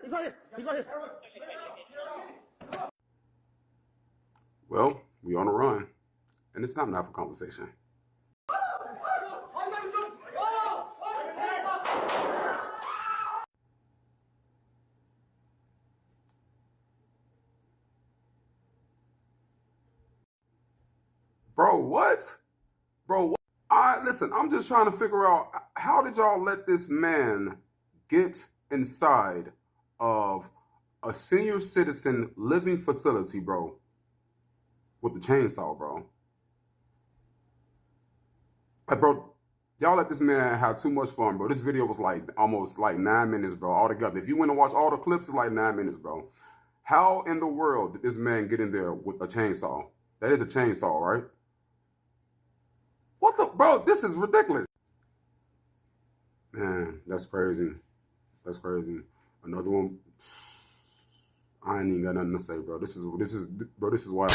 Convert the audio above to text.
He's right here. He's right here. Well, we on a run, and it's time now for conversation. Bro, what? Bro, what? Listen, I'm just trying to figure out, how did y'all let this man get inside of a senior citizen living facility, bro, with the chainsaw, bro? Like, bro, y'all let this man have too much fun, bro. This video was like almost like 9 minutes, bro, altogether. If you went and watch all the clips, it's like 9 minutes, bro. How in the world did this man get in there with a chainsaw? That is a chainsaw, right? What the, bro, this is ridiculous. Man, that's crazy. That's crazy. Another one. I ain't even got nothing to say, bro. This is, bro, this is why.